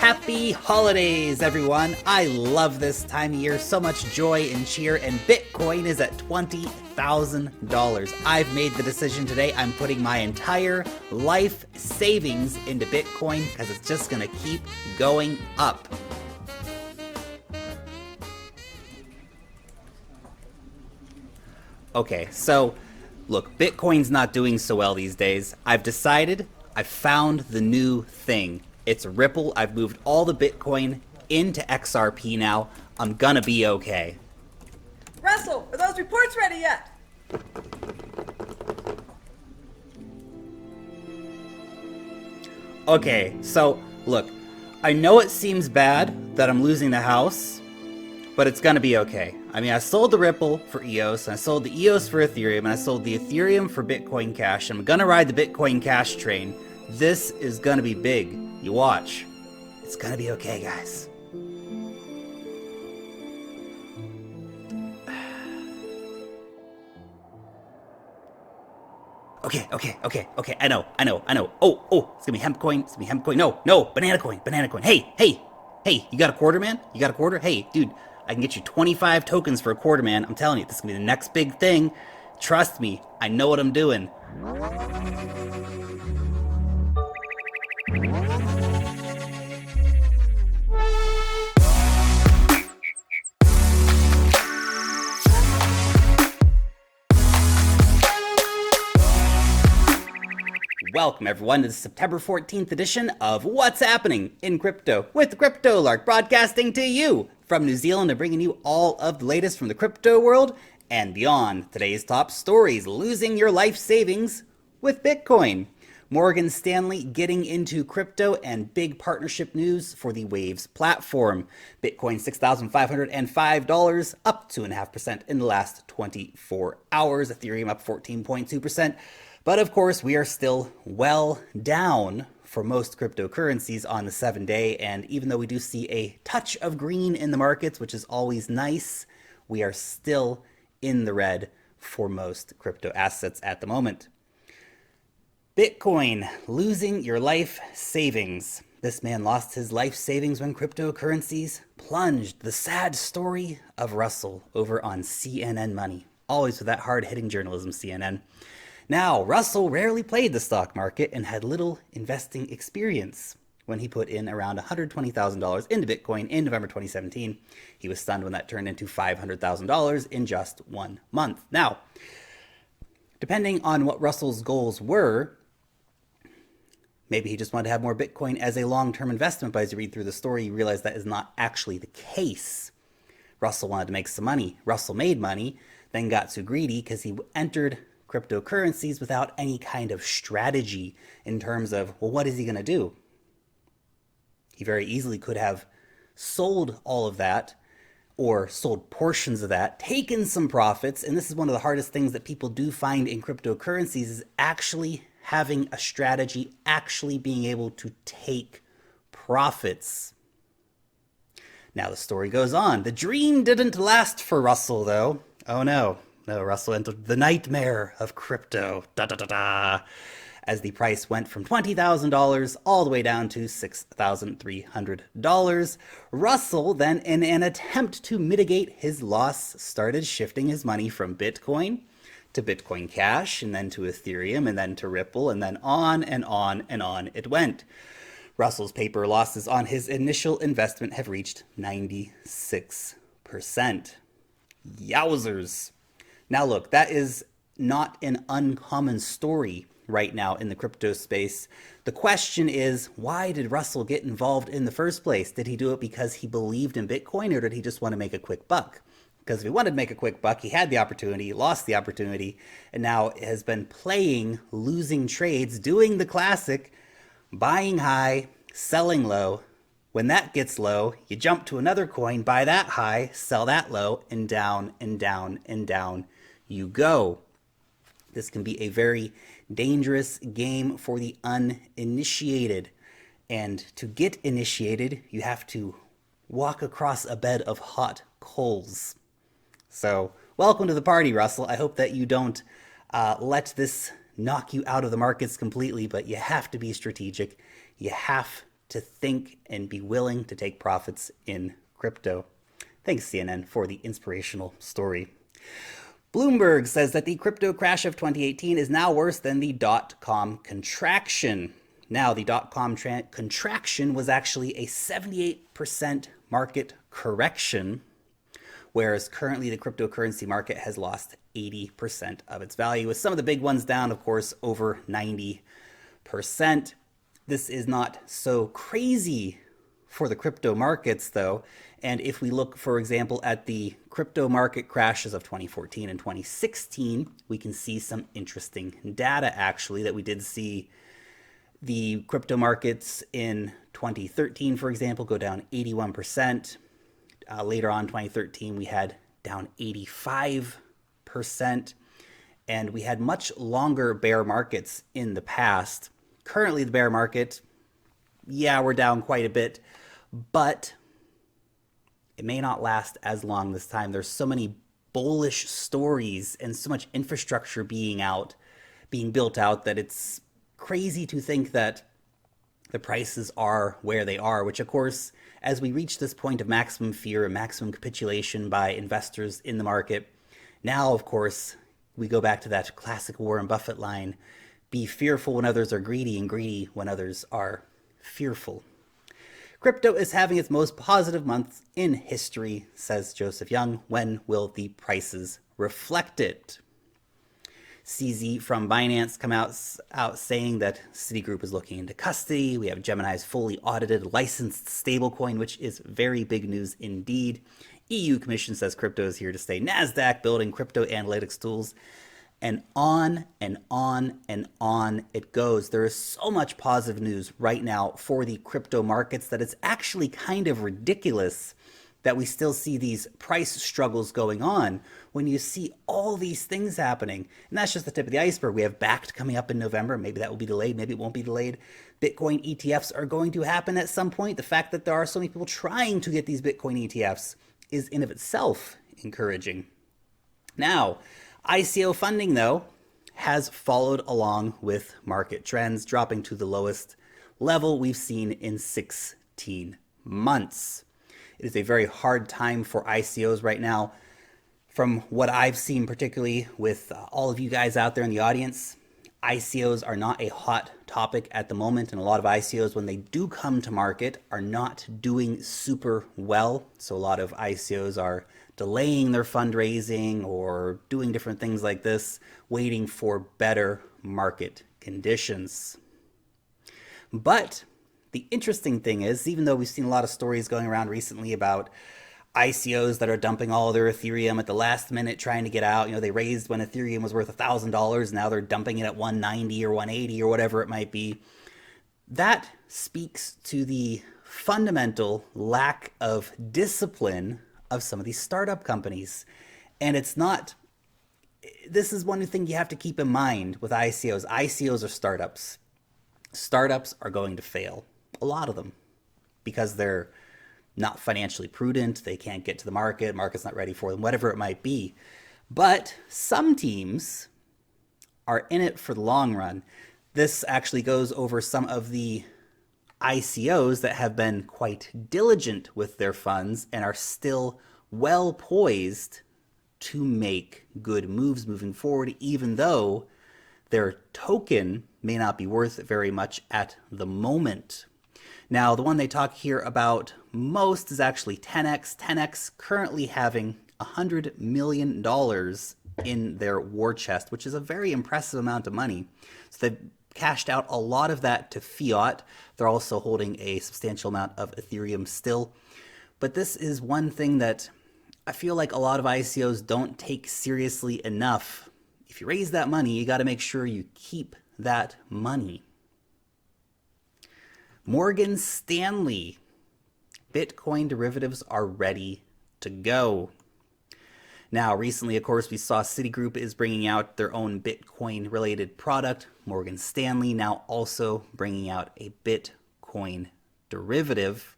Happy holidays, everyone. I love this time of year. So much joy and cheer, and Bitcoin is at $20,000. I've made the decision today. I'm putting my entire life savings into Bitcoin because it's just going to keep going up. Okay, so look, Bitcoin's not doing so well these days. I've found the new thing. It's Ripple. I've moved all the Bitcoin into XRP now. I'm gonna be okay. Russell, are those reports ready yet? Okay, so look, I know it seems bad that I'm losing the house, but it's gonna be okay. I mean, I sold the Ripple for EOS, and I sold the EOS for Ethereum, and I sold the Ethereum for Bitcoin Cash. I'm gonna ride the Bitcoin Cash train. This is gonna be big. You watch. It's gonna be okay, guys. Okay. I know. Oh, it's gonna be hemp coin. No, banana coin. Hey, you got a quarter, man? You got a quarter? Hey, dude, I can get you 25 tokens for a quarter, man. I'm telling you, this is gonna be the next big thing. Trust me, I know what I'm doing. Welcome everyone to the September 14th edition of What's Happening in Crypto with Crypto Lark, broadcasting to you from New Zealand and bringing you all of the latest from the crypto world and beyond. Today's top stories: losing your life savings with Bitcoin, Morgan Stanley getting into crypto, and big partnership news for the Waves platform. Bitcoin $6,505, up 2.5% in the last 24 hours. Ethereum up 14.2%. But of course, we are still well down for most cryptocurrencies on the 7-day. And even though we do see a touch of green in the markets, which is always nice, we are still in the red for most crypto assets at the moment. Bitcoin, losing your life savings. This man lost his life savings when cryptocurrencies plunged. The sad story of Russell over on CNN Money. Always with that hard-hitting journalism, CNN. Now, Russell rarely played the stock market and had little investing experience. When he put in around $120,000 into Bitcoin in November 2017, he was stunned when that turned into $500,000 in just 1 month. Now, depending on what Russell's goals were, maybe he just wanted to have more Bitcoin as a long-term investment, but as you read through the story, you realize that is not actually the case. Russell wanted to make some money. Russell made money, then got too greedy because he entered cryptocurrencies without any kind of strategy in terms of, well, what is he going to do? He very easily could have sold all of that or sold portions of that, taken some profits. And this is one of the hardest things that people do find in cryptocurrencies is actually having a strategy, actually being able to take profits. Now the story goes on. The dream didn't last for Russell, though. Oh no. No, Russell entered the nightmare of crypto, as the price went from $20,000 all the way down to $6,300. Russell then, in an attempt to mitigate his loss, started shifting his money from Bitcoin to Bitcoin Cash, and then to Ethereum, and then to Ripple, and then on and on and on it went. Russell's paper losses on his initial investment have reached 96%. Yowzers. Now look, that is not an uncommon story right now in the crypto space. The question is, why did Russell get involved in the first place? Did he do it because he believed in Bitcoin, or did he just want to make a quick buck? Because if he wanted to make a quick buck, he had the opportunity, lost the opportunity, and now has been playing losing trades, doing the classic, buying high, selling low. When that gets low, you jump to another coin, buy that high, sell that low, and down and down and down you go. This can be a very dangerous game for the uninitiated. And to get initiated, you have to walk across a bed of hot coals. So, welcome to the party, Russell. I hope that you don't let this knock you out of the markets completely, but you have to be strategic. You have to think and be willing to take profits in crypto. Thanks, CNN, for the inspirational story. Bloomberg says that the crypto crash of 2018 is now worse than the dot-com contraction. Now, the dot-com contraction was actually a 78% market correction, whereas currently the cryptocurrency market has lost 80% of its value, with some of the big ones down, of course, over 90%. This is not so crazy for the crypto markets, though. And if we look, for example, at the crypto market crashes of 2014 and 2016, we can see some interesting data, actually, that we did see the crypto markets in 2013, for example, go down 81%. Later on, 2013, we had down 85%. And we had much longer bear markets in the past. Currently, the bear market, yeah, we're down quite a bit, but it may not last as long this time. There's so many bullish stories and so much infrastructure being built out that it's crazy to think that the prices are where they are, which of course, as we reach this point of maximum fear and maximum capitulation by investors in the market, now, of course, we go back to that classic Warren Buffett line, be fearful when others are greedy and greedy when others are fearful. Crypto is having its most positive month in history, says Joseph Young. When will the prices reflect it? CZ from Binance come out saying that Citigroup is looking into custody. We have Gemini's fully audited licensed stablecoin, which is very big news indeed. EU Commission says crypto is here to stay. NASDAQ building crypto analytics tools. And on and on and on it goes. There is so much positive news right now for the crypto markets that it's actually kind of ridiculous that we still see these price struggles going on when you see all these things happening. And that's just the tip of the iceberg. We have BACT coming up in November. Maybe that will be delayed. Maybe it won't be delayed. Bitcoin ETFs are going to happen at some point. The fact that there are so many people trying to get these Bitcoin ETFs is in of itself encouraging. Now, ICO funding, though, has followed along with market trends, dropping to the lowest level we've seen in 16 months. It is a very hard time for ICOs right now. From what I've seen, particularly with all of you guys out there in the audience, ICOs are not a hot topic at the moment, and a lot of ICOs, when they do come to market, are not doing super well. So a lot of ICOs are delaying their fundraising or doing different things like this, waiting for better market conditions. But the interesting thing is, even though we've seen a lot of stories going around recently about ICOs that are dumping all their Ethereum at the last minute trying to get out, they raised when Ethereum was worth $1,000, now they're dumping it at 190 or 180 or whatever it might be. That speaks to the fundamental lack of discipline of some of these startup companies. And this is one thing you have to keep in mind with ICOs. ICOs are startups. Startups are going to fail, a lot of them, because they're not financially prudent, they can't get to the market's not ready for them, whatever it might be. But some teams are in it for the long run. This actually goes over some of the ICOs that have been quite diligent with their funds and are still well poised to make good moves moving forward, even though their token may not be worth very much at the moment. Now, the one they talk here about most is actually 10x. 10x currently having $100 million in their war chest, which is a very impressive amount of money. So they've cashed out a lot of that to fiat. They're also holding a substantial amount of Ethereum still. But this is one thing that I feel like a lot of ICOs don't take seriously enough. If you raise that money, you got to make sure you keep that money. Morgan Stanley. Bitcoin derivatives are ready to go. Now, recently, of course, we saw Citigroup is bringing out their own Bitcoin-related product. Morgan Stanley now also bringing out a Bitcoin derivative.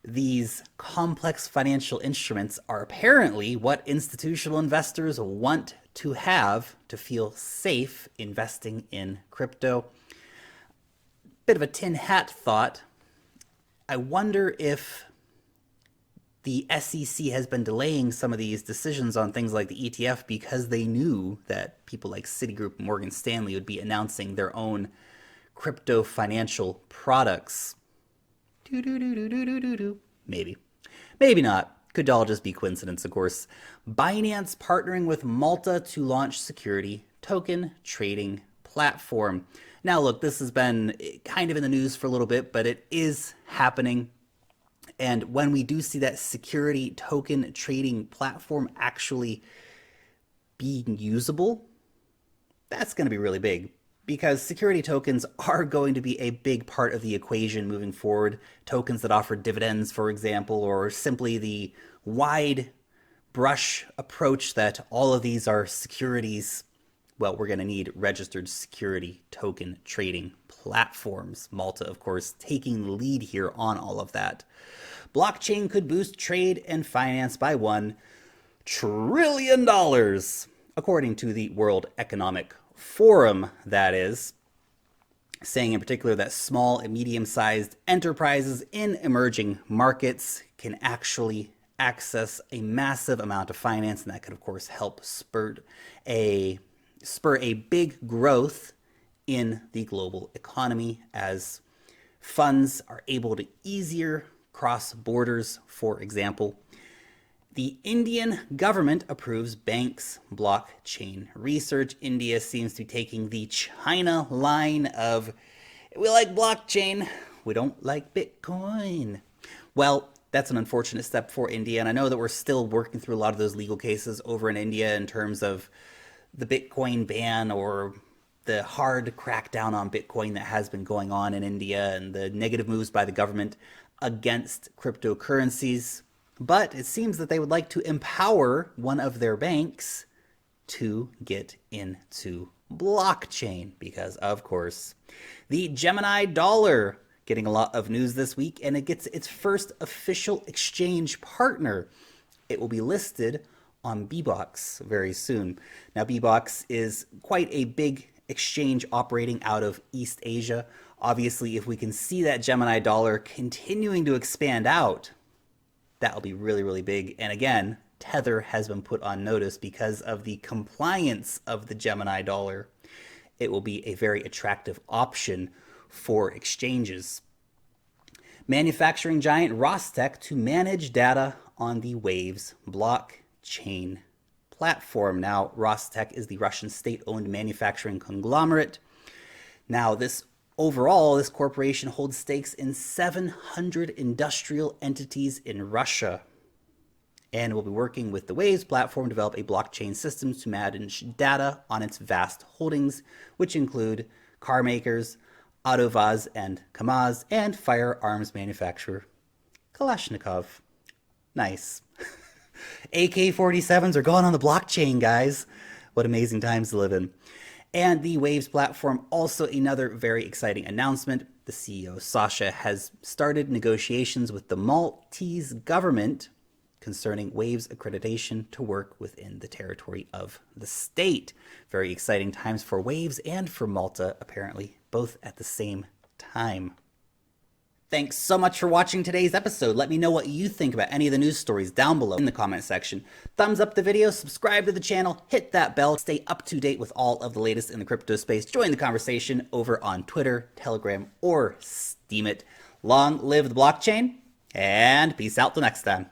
These complex financial instruments are apparently what institutional investors want to have to feel safe investing in crypto. bit of a tin hat thought. I wonder if the SEC has been delaying some of these decisions on things like the ETF because they knew that people like Citigroup and Morgan Stanley would be announcing their own crypto financial products. Maybe. Maybe not. Could all just be coincidence, of course. Binance partnering with Malta to launch security token trading platform. Now, look, this has been kind of in the news for a little bit, but it is happening. And when we do see that security token trading platform actually being usable, that's going to be really big, because security tokens are going to be a big part of the equation moving forward. Tokens that offer dividends, for example, or simply the wide brush approach that all of these are securities. Well, we're going to need registered security token trading platforms. Malta, of course, taking the lead here on all of that. Blockchain could boost trade and finance by $1 trillion, according to the World Economic Forum, that is, saying in particular that small and medium-sized enterprises in emerging markets can actually access a massive amount of finance, and that could, of course, help spur a big growth in the global economy as funds are able to easier cross borders. For example, the Indian government approves banks' blockchain research. India seems to be taking the China line of, we like blockchain, we don't like Bitcoin. Well, that's an unfortunate step for India, and I know that we're still working through a lot of those legal cases over in India in terms of the Bitcoin ban or the hard crackdown on Bitcoin that has been going on in India and the negative moves by the government against cryptocurrencies. But it seems that they would like to empower one of their banks to get into blockchain because, of course, the Gemini Dollar getting a lot of news this week, and it gets its first official exchange partner. It will be listed on BBOX very soon. Now, BBOX is quite a big exchange operating out of East Asia. Obviously, if we can see that Gemini Dollar continuing to expand out, that'll be really, really big. And again, Tether has been put on notice because of the compliance of the Gemini Dollar. It will be a very attractive option for exchanges. Manufacturing giant Rostec to manage data on the Waves blockchain platform. Now, Rostec is the Russian state-owned manufacturing conglomerate. Now, this corporation holds stakes in 700 industrial entities in Russia and will be working with the Waves platform to develop a blockchain system to manage data on its vast holdings, which include car makers, Autovaz and Kamaz, and firearms manufacturer Kalashnikov. Nice. AK-47s are going on the blockchain, guys. What amazing times to live in. And the Waves platform, also another very exciting announcement. The CEO, Sasha, has started negotiations with the Maltese government concerning Waves accreditation to work within the territory of the state. Very exciting times for Waves and for Malta, apparently, both at the same time. Thanks so much for watching today's episode. Let me know what you think about any of the news stories down below in the comment section. Thumbs up the video, subscribe to the channel, hit that bell, stay up to date with all of the latest in the crypto space. Join the conversation over on Twitter, Telegram, or Steemit. Long live the blockchain, and peace out till next time.